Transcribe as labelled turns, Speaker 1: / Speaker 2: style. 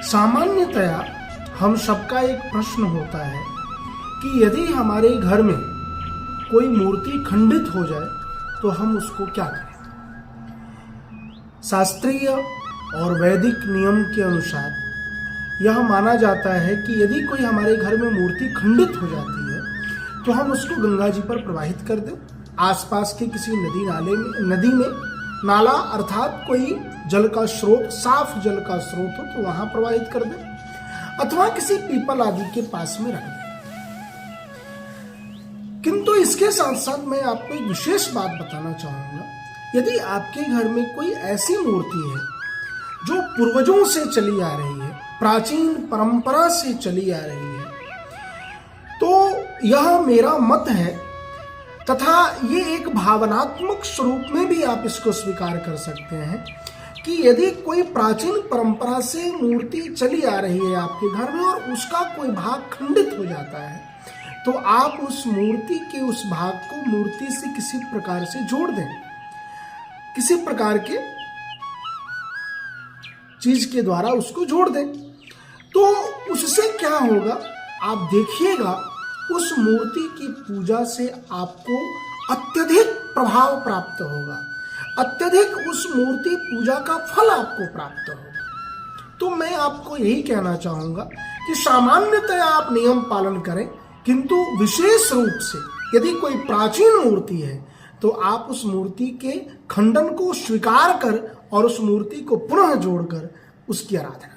Speaker 1: सामान्यतया हम सबका एक प्रश्न होता है कि यदि हमारे घर में कोई मूर्ति खंडित हो जाए तो हम उसको क्या करें। शास्त्रीय और वैदिक नियम के अनुसार यह माना जाता है कि यदि कोई हमारे घर में मूर्ति खंडित हो जाती है तो हम उसको गंगा जी पर प्रवाहित कर दें। आसपास के किसी नदी में नाला अर्थात कोई जल का स्रोत, साफ जल का स्रोत हो तो वहां प्रवाहित कर दें अथवा किसी पीपल आदि के पास में रख दें। किंतु इसके साथ साथ मैं आपको एक विशेष बात बताना चाहूंगा। यदि आपके घर में कोई ऐसी मूर्ति है जो पूर्वजों से चली आ रही है, प्राचीन परंपरा से चली आ रही है, तो यह मेरा मत है तथा ये एक भावनात्मक स्वरूप में भी आप इसको स्वीकार कर सकते हैं कि यदि कोई प्राचीन परंपरा से मूर्ति चली आ रही है आपके घर में और उसका कोई भाग खंडित हो जाता है तो आप उस मूर्ति के उस भाग को मूर्ति से किसी प्रकार से जोड़ दें, किसी प्रकार के चीज के द्वारा उसको जोड़ दें। तो उससे क्या होगा, आप देखिएगा उस मूर्ति की पूजा से आपको अत्यधिक प्रभाव प्राप्त होगा, अत्यधिक उस मूर्ति पूजा का फल आपको प्राप्त होगा। तो मैं आपको यही कहना चाहूंगा कि सामान्यतः आप नियम पालन करें, किंतु विशेष रूप से यदि कोई प्राचीन मूर्ति है तो आप उस मूर्ति के खंडन को स्वीकार कर और उस मूर्ति को पुनः जोड़कर उसकी आराधना